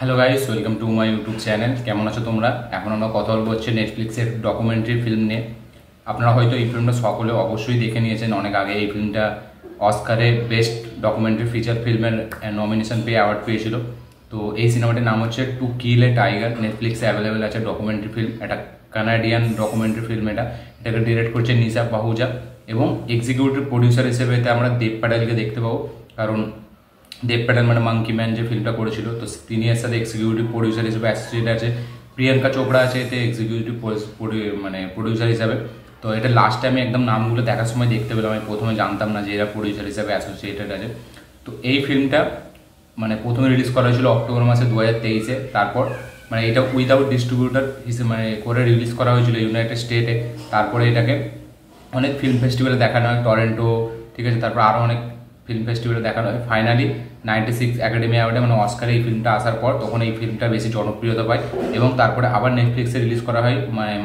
Hello guys, welcome to my YouTube channel. কেমন আছো তোমরা? এখন আমরা কথা বলবো হচ্ছে নেটফ্লিক্সের ডকুমেন্টারি ফিল্ম নিয়ে। আপনারা হয়তো এই ফিল্মটা সকলে অবশ্যই দেখে নিয়েছেন অনেক আগে। এই ফিল্মটা অস্কারে বেস্ট ডকুমেন্টারি ফিচার ফিল্মের নমিনেশন পেয়ে অ্যাওয়ার্ড পেয়েছিল। তো এই সিনেমাটির নাম হচ্ছে টু কিল এ টাইগার। নেটফ্লিক্সে অ্যাভেলেবেল আছে ডকুমেন্টারি ফিল্ম। এটা কানাডিয়ান ডকুমেন্টারি ফিল্ম। এটাকে ডিরেক্ট করছে নিশা পাহুজা এবং এক্সিকিউটিভ প্রডিউসার হিসেবে এতে আমরা দেব প্যাটেলকে দেখতে পাবো। কারণ দেব প্যাটেল মানে মাঙ্কি ম্যান যে ফিল্মটা করেছিল, তো তিনি এর সাথে এক্সিকিউটিভ প্রডিউসার হিসেবে অ্যাসোসিয়েট আছে। প্রিয়াঙ্কা চোপড়া আছে এতে এক্সিকিউটিভ প্রডিউসার হিসাবে। তো এটা লাস্ট টাইমে একদম নামগুলো দেখার সময় দেখতে পেলাম। আমি প্রথমে জানতাম না যে এরা প্রডিউসার হিসাবে অ্যাসোসিয়েটেড আছে। তো এই ফিল্মটা প্রথমে রিলিজ করা হয়েছিল অক্টোবর মাসে 2023-এ। তারপর এটা উইদাউট ডিস্ট্রিবিউটার হিসেবে করে রিলিজ করা হয়েছিল ইউনাইটেড স্টেটে। তারপরে এটাকে অনেক ফিল্ম ফেস্টিভ্যালে দেখানো হয়, টরেন্টো, ঠিক আছে, তারপর আরও অনেক ফিল্ম ফেস্টিভ্যালে দেখানো হয়। ফাইনালি 96 একাডেমি অ্যাওয়ার্ডে অস্কারে এই ফিল্মটা আসার পর তখন এই ফিল্মটা বেশি জনপ্রিয়তা পায় এবং তারপরে আবার নেটফ্লিক্সে রিলিজ করা হয়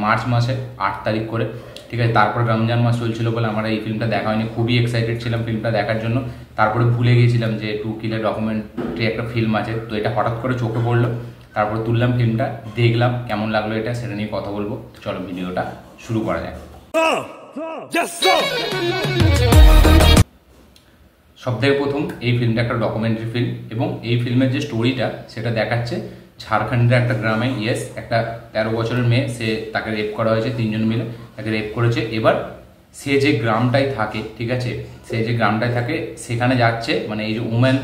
মার্চ মাসে 8 তারিখ করে, ঠিক আছে। তারপর রমজান মাস চলছিল বলে আমরা এই ফিল্মটা দেখা হয়নি। খুবই এক্সাইটেড ছিলাম ফিল্মটা দেখার জন্য। তারপরে ভুলে গিয়েছিলাম যে টু কিলের ডকুমেন্টারি একটা ফিল্ম আছে। তো এটা হঠাৎ করে চোখে পড়লো, তারপর তুললাম ফিল্মটা, দেখলাম কেমন লাগলো এটা সেটা নিয়ে কথা বলবো। চলো ভিডিওটা শুরু করা যায়। সবথেকে প্রথম এই ফিল্মটা একটা ডকুমেন্টারি ফিল্ম এবং এই ফিল্মের যে স্টোরিটা সেটা দেখাচ্ছে ঝাড়খণ্ডের একটা গ্রামে। একটা 13 বছরের মেয়ে, তাকে রেপ করা হয়েছে, 3 জন মিলে তাকে রেপ করেছে। এবার সে যে গ্রামটায় থাকে, ঠিক আছে, সে যে গ্রামটায় থাকে সেখানে যাচ্ছে এই যে উমেন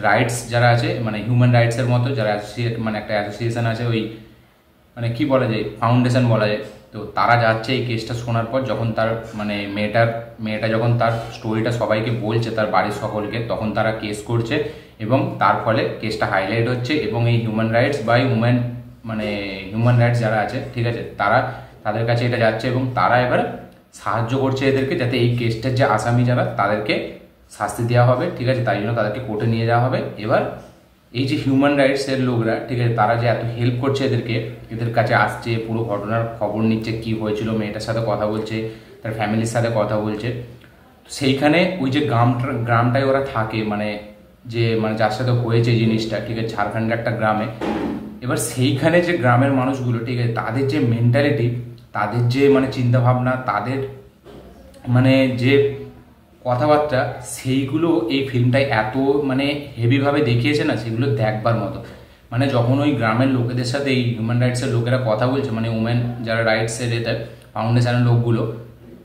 রাইটস যারা আছে, হিউম্যান রাইটসের মতো যারা একটা অ্যাসোসিয়েশন আছে, ওই কি বলা যায়, ফাউন্ডেশন বলা যায়। তো তারা যাচ্ছে এই কেসটা শোনার পর, যখন তার মেয়েটা যখন তার স্টোরিটা সবাইকে বলছে, তার বাড়ির সকলকে, তখন তারা কেস করছে এবং তার ফলে কেসটা হাইলাইট হচ্ছে এবং এই হিউম্যান রাইটস বা হিউম্যান রাইটস যারা আছে, ঠিক আছে, তাদের কাছে এটা যাচ্ছে এবং তারা এবার সাহায্য করছে এদেরকে, যাতে এই কেসটার যে আসামি যারা তাদেরকে শাস্তি দেওয়া হবে, ঠিক আছে। তাই জন্য তাদেরকে কোর্টে নিয়ে যাওয়া হবে। এবার এই যে হিউম্যান রাইটসের লোকরা, ঠিক আছে, তারা যে এত হেল্প করছে এদের কাছে আসছে, পুরো ঘটনার খবর নিচ্ছে, কি হয়েছিল, মেয়েটার সাথে কথা বলছে, তার ফ্যামিলির সাথে কথা বলছে। সেইখানে ওই যে গ্রামটায় ওরা থাকে, যার সাথে হয়েছে জিনিসটা, ঠিক আছে, ঝাড়খণ্ডের একটা গ্রামে। এবার সেইখানে যে গ্রামের মানুষগুলো, ঠিক আছে, তাদের যে মেন্টালিটি, তাদের যে চিন্তাভাবনা, তাদের যে কথাবার্তা, সেইগুলো এই ফিল্মটায় এত হেভিভাবে দেখিয়েছে না, সেগুলো দেখবার মতো। যখন ওই গ্রামের লোকেদের সাথে এই হিউম্যান রাইটসের লোকেরা কথা বলছে, উমেন যারা রাইটসের ফাউন্ডেশনের লোকগুলো,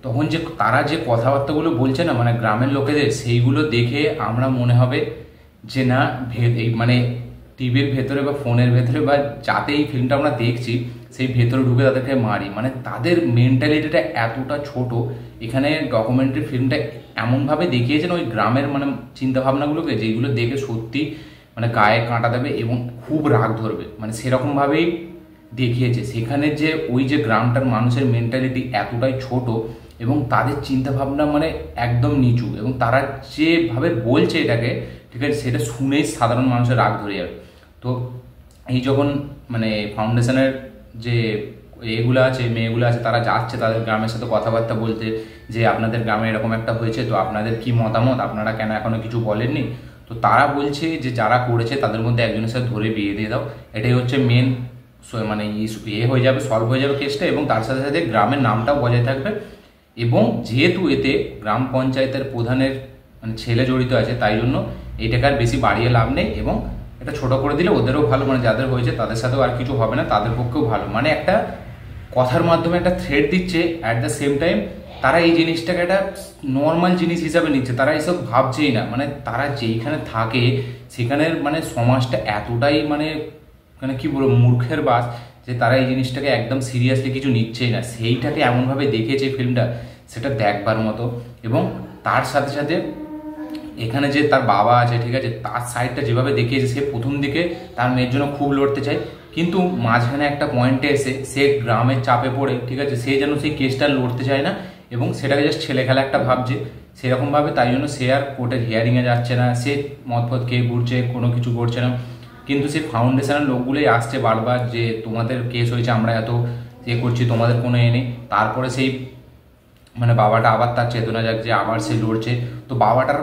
তখন যে তারা যে কথাবার্তাগুলো বলছে না গ্রামের লোকেদের, সেইগুলো দেখে আমরা মনে হবে যে না, এই টিভির ভেতরে বা ফোনের ভেতরে বা যাতে এই ফিল্মটা আমরা দেখছি সেই ভেতরে ঢুকে তাদেরকে মারি। তাদের মেন্টালিটিটা এতটা ছোট। এখানে ডকুমেন্টারি ফিল্মটা এমনভাবে দেখিয়েছেন ওই গ্রামের চিন্তাভাবনাগুলোকে, যেগুলো দেখে সত্যি গায়ে কাঁটা দেবে এবং খুব রাগ ধরবে, সেরকমভাবেই দেখিয়েছে। সেখানে যে ওই যে গ্রামটার মানুষের মেন্টালিটি এতটাই ছোট এবং তাদের চিন্তাভাবনা একদম নিচু, এবং তারা যেভাবে বলছে এটাকে, ঠিক আছে, সেটা শুনেই সাধারণ মানুষের রাগ ধরে যাবে। তো এই যখন ফাউন্ডেশনের যে এগুলো আছে, মেয়েগুলো আছে, তারা যাচ্ছে তাদের গ্রামের সাথে কথাবার্তা বলতে, যে আপনাদের গ্রামে এরকম একটা হয়েছে, তো আপনাদের কি মতামত, আপনারা কেন এখনো কিছু বলেননি। তো তারা বলছে যে যারা করেছে তাদের মধ্যে একজনের সাথে ধরে বিয়ে দিয়ে দাও। এটাই হচ্ছে মেন হয়ে যাবে, সলভ হয়ে যাবে কেসটা, এবং তার সাথে সাথে গ্রামের নামটাও বজায় থাকবে। এবং যেহেতু এতে গ্রাম পঞ্চায়েতের প্রধানের ছেলে জড়িত আছে, তাই জন্য এইটাকে আর বেশি বাড়িয়ে লাভ নেই এবং এটা ছোট করে দিলে ওদেরও ভালো, যাদের হয়েছে তাদের সাথেও আর কিছু হবে না, তাদের পক্ষেও ভালো। একটা কথার মাধ্যমে একটা থ্রেট দিচ্ছে, অ্যাট দ্য সেম টাইম তারা এই জিনিসটাকে একটা নর্মাল জিনিস হিসাবে নিচ্ছে, তারা এইসব ভাবছেই না। তারা যেইখানে থাকে সেখানের সমাজটা এতটাই কি বলবো, মূর্খের বাস, যে তারা এই জিনিসটাকে একদম সিরিয়াসলি কিছু নিচ্ছেই না। সেইটাকে এমনভাবে দেখেছে ফিল্মটা, সেটা দেখবার মতো। এবং তার সাথে সাথে এখানে যে তার বাবা আছে, ঠিক আছে, তার সাইডটা যেভাবে দেখিয়েছে, সে প্রথম দিকে তার মেয়ের জন্য খুব লড়তে চায়, কিন্তু মাঝখানে একটা পয়েন্টে এসে সে গ্রামের চাপে পড়ে, ঠিক আছে, সে যেন সেই কেসটা লড়তে চায় না এবং সেটাকে জাস্ট ছেলে খেলা একটা ভাবছে সেরকমভাবে। তাই জন্য সে আর কোর্টের হিয়ারিংয়ে যাচ্ছে না, সে মদফদ খেয়ে ঘুরছে, কোনো কিছু করছে না। কিন্তু সেই ফাউন্ডেশনের লোকগুলোই আসছে বারবার যে তোমাদের কেস হয়েছে, আমরা এত করছি, তোমাদের কোনো নেই। তারপরে সেই বাবাটা আবার তার চেতনা জাগছে, আবার সে লড়ছে। তো বাবাটার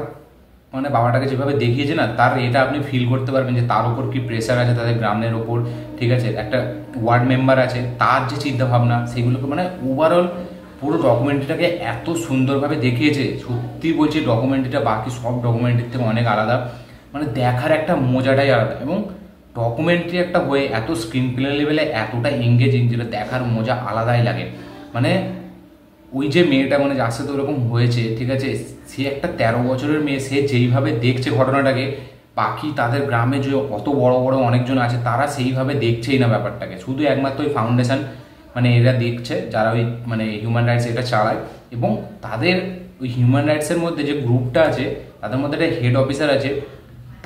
মানে বাবাটাকে যেভাবে দেখিয়েছে না, তার এটা আপনি ফিল করতে পারবেন যে তার উপর কি প্রেশার আছে তাদের গ্রামের ওপর, ঠিক আছে, একটা ওয়ার্ড মেম্বার আছে, তার যে চিন্তা ভাবনা সেগুলোকে মানে ওভারঅল পুরো ডকুমেন্টারিটাকে এত সুন্দরভাবে দেখিয়েছে। সত্যি বলছি ডকুমেন্টারিটা বাকি সব ডকুমেন্টারির থেকে অনেক আলাদা, মানে দেখার একটা মজাটাই আলাদা। এবং ডকুমেন্টারি একটা হয়ে এত স্ক্রিন প্লে লেভেলে এতটা এঙ্গেজিং, যেটা দেখার মজা আলাদাই লাগে। মানে ওই যে মেয়েটা মানে যার সাথে ওরকম হয়েছে, ঠিক আছে, সে একটা 13 বছরের মেয়ে, সে যেইভাবে দেখছে ঘটনাটাকে, বাকি তাদের গ্রামে যে অত বড় বড় অনেকজন আছে তারা সেইভাবে দেখছেই না ব্যাপারটাকে, শুধু একমাত্র ওই ফাউন্ডেশন মানে এরা দেখছে, যারা ওই মানে হিউম্যান রাইটস এটা চালায়। এবং তাদের ওই হিউম্যান রাইটসের মধ্যে যে গ্রুপটা আছে তাদের মধ্যে একটা হেড অফিসার আছে,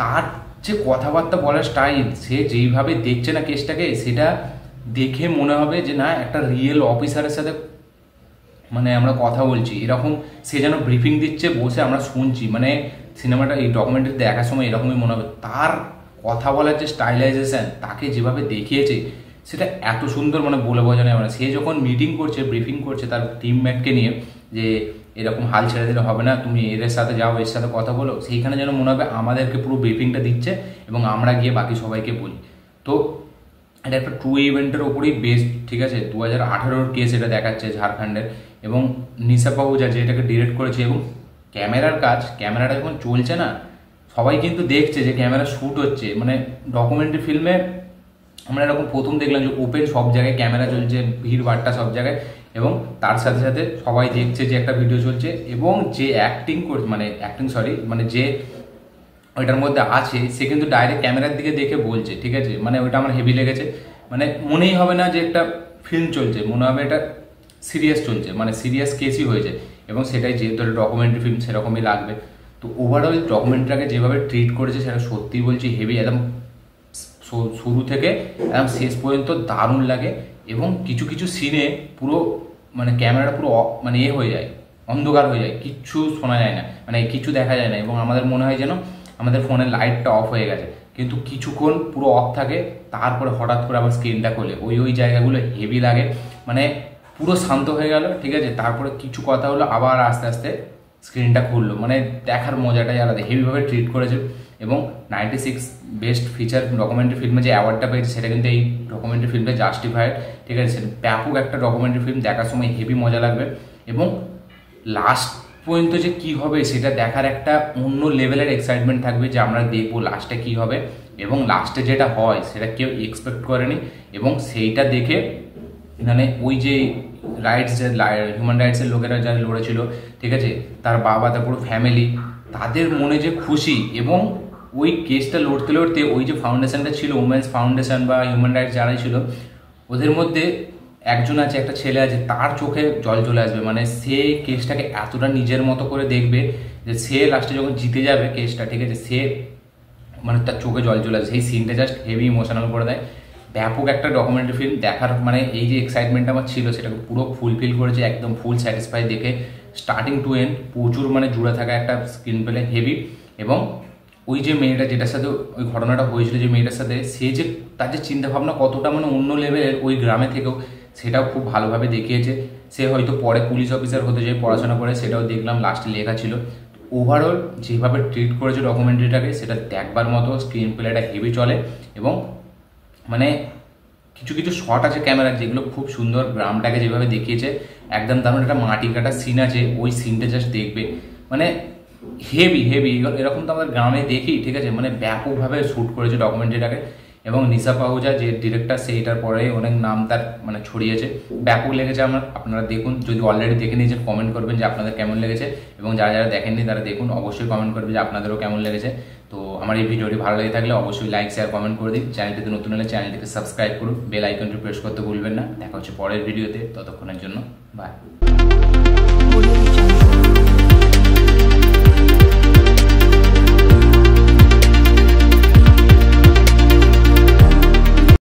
তার যে কথাবার্তা বলার স্টাইল, সে যেইভাবে দেখছে না কেসটাকে, সেটা দেখে মনে হবে যে না একটা রিয়েল অফিসারের সাথে মানে আমরা কথা বলছি, এরকম সে যেন ব্রিফিং দিচ্ছে, বসে আমরা শুনছি। মানে সিনেমাটা এই ডকুমেন্টারি দেখার সময় এরকমই মনে হবে। তার কথা বলার যে স্টাইলাইজেশন, তাকে যেভাবে দেখিয়েছে সেটা এত সুন্দর, মানে বলে বোঝানো যাবে না। সে যখন মিটিং করছে, ব্রিফিং করছে তার টিমমেটকে নিয়ে, যে এরকম হাল ছেড়ে দিলে হবে না, তুমি এদের সাথে যাও, এর সাথে কথা বলো, সেইখানে যেন মনে হবে আমাদেরকে পুরো ব্রিফিংটা দিচ্ছে এবং আমরা গিয়ে বাকি সবাইকে বলি। তো এটা একটা ট্রু ইভেন্টের ওপরেই বেস্ট, ঠিক আছে, 2018-র কেস এটা দেখাচ্ছে ঝাড়খণ্ডের। এবং নিশা পাহুজা যে এটাকে ডিরেক্ট করেছে, এবং ক্যামেরার কাজ, ক্যামেরাটা যখন চলছে না সবাই কিন্তু দেখছে যে ক্যামেরা শ্যুট হচ্ছে। মানে ডকুমেন্টারি ফিল্মে আমরা এরকম প্রথম দেখলাম যে ওপেন সব জায়গায় ক্যামেরা চলছে, ভিড় ভাট্টা সব জায়গায়, এবং তার সাথে সাথে সবাই দেখছে যে একটা ভিডিও চলছে। এবং যে অ্যাক্টিং করছে, মানে যে ওইটার মধ্যে আছে, সে কিন্তু ডাইরেক্ট ক্যামেরার দিকে দেখে বলছে, ঠিক আছে, মানে ওইটা আমার হেভি লেগেছে। মানে মনেই হবে না যে একটা ফিল্ম চলছে, মনে হবে এটা সিরিয়াস চলছে, মানে সিরিয়াস কেসই হয়েছে। এবং সেটাই যেহেতু একটা ডকুমেন্টারি ফিল্ম সেরকমই লাগবে। তো ওভারঅল ডকুমেন্টারিটাকে যেভাবে ট্রিট করেছে সেটা সত্যিই বলছি হেভি, একদম শুরু থেকে একদম শেষ পর্যন্ত দারুণ লাগে। এবং কিছু কিছু সিনে পুরো মানে ক্যামেরাটা পুরো মানে হয়ে যায়, অন্ধকার হয়ে যায়, কিচ্ছু শোনা যায় না, মানে কিছু দেখা যায় না, এবং আমাদের মনে হয় যেন আমাদের ফোনের লাইটটা অফ হয়ে গেছে। কিন্তু কিছুক্ষণ পুরো অফ থাকে, তারপরে হঠাৎ করে আবার স্ক্রিনটা খোলে, ওই জায়গাগুলো হেভি লাগে। মানে পুরো শান্ত হয়ে গেল, ঠিক আছে, তারপরে কিছু কথা হলো, আবার আস্তে আস্তে স্ক্রিনটা খুললো। মানে দেখার মজাটাই আলাদা, হেভিভাবে ট্রিট করেছে। এবং 96 বেস্ট ফিচার ডকুমেন্টারি ফিল্মে যে অ্যাওয়ার্ডটা পেয়েছে সেটা কিন্তু এই ডকুমেন্টারি ফিল্মে জাস্টিফাইড, ঠিক আছে। সেটা ব্যাপক একটা ডকুমেন্টারি ফিল্ম, দেখার সময় হেভি মজা লাগবে। এবং লাস্ট পর্যন্ত যে কী হবে সেটা দেখার একটা অন্য লেভেলের এক্সাইটমেন্ট থাকবে, যে আমরা দেখবো লাস্টে কী হবে। এবং লাস্টে যেটা হয় সেটা কেউ এক্সপেক্ট করেনি, এবং সেইটা দেখে মানে ওই যে রাইটস, যে হিউম্যান রাইটসের লোকেরা যারা লড়েছিল, ঠিক আছে, তার বাবা, তার পুরো ফ্যামিলি, তাদের মনে যে খুশি। এবং ওই কেসটা লড়তে লড়তে ওই যে ফাউন্ডেশনটা ছিল, উমেন্স ফাউন্ডেশন বা হিউম্যান রাইটস যারাই ছিল, ওদের মধ্যে একজন আছে, একটা ছেলে আছে, তার চোখে জল চলে আসবে। মানে সে কেসটাকে এতটা নিজের মতো করে দেখবে যে সে লাস্টে যখন জিতে যাবে কেসটা, ঠিক আছে, সে মানে তার চোখে জল চলে আসবে। সেই সিনটা জাস্ট হেভি ইমোশনাল করে দেয়। ব্যাপক একটা ডকুমেন্টারি ফিল্ম দেখার মানে এই যে এক্সাইটমেন্টটা আমার ছিল সেটাকে পুরো ফুলফিল করেছে, একদম ফুল স্যাটিসফাই দেখে, স্টার্টিং টু এন্ড প্রচুর মানে জুড়ে থাকা একটা স্ক্রিন প্লে হেভি। এবং ওই যে মেয়েটা যেটার সাথে ওই ঘটনাটা হয়েছিল, যে মেয়েটার সাথে, সে যে তার যে চিন্তাভাবনা কতটা মানে অন্য লেভেলের ওই গ্রামে থেকেও, সেটাও খুব ভালোভাবে দেখিয়েছে। সে হয়তো পরে পুলিশ অফিসার হতে যায় পড়াশোনা করে, সেটাও দেখলাম লাস্টে লেখা ছিল। ওভারঅল যেভাবে ট্রিট করেছে ডকুমেন্টারিটাকে সেটা দেখবার মতো, স্ক্রিন প্লেটা হেভি চলে। এবং মানে কিছু কিছু শট আছে ক্যামেরার যেগুলো খুব সুন্দর, গ্রামটাকে যেভাবে দেখিয়েছে একদম দারুণ। একটা মাটি কাটার সিন আছে, ওই সিনটা জাস্ট দেখবে মানে হেভি হেভি, এরকম তো আমাদের গ্রামে দেখি, ঠিক আছে, মানে ব্যাপকভাবে শ্যুট করেছে ডকুমেন্টারিটাকে। এবং নিশা পাহুজা যে ডিরেক্টর, সেইটার পরে অনেক নাম তার মানে ছড়িয়েছে, ব্যাপক লেগেছে আমার। আপনারা দেখুন, যদি অলরেডি দেখে নিয়েছেন কমেন্ট করবেন যে আপনাদের কেমন লেগেছে, এবং যারা যারা দেখেননি তারা দেখুন, অবশ্যই কমেন্ট করবে যে আপনাদেরও কেমন লেগেছে। তো আমার এই ভিডিওটি ভালো লেগে থাকলে অবশ্যই লাইক, শেয়ার, কমেন্ট করে দিন। চ্যানেলটিতে নতুন হলে চ্যানেলটিকে সাবস্ক্রাইব করুন, বেল আইকনটি প্রেস করতে ভুলবেন না। দেখা হচ্ছে পরের ভিডিওতে, ততক্ষণের জন্য বাই।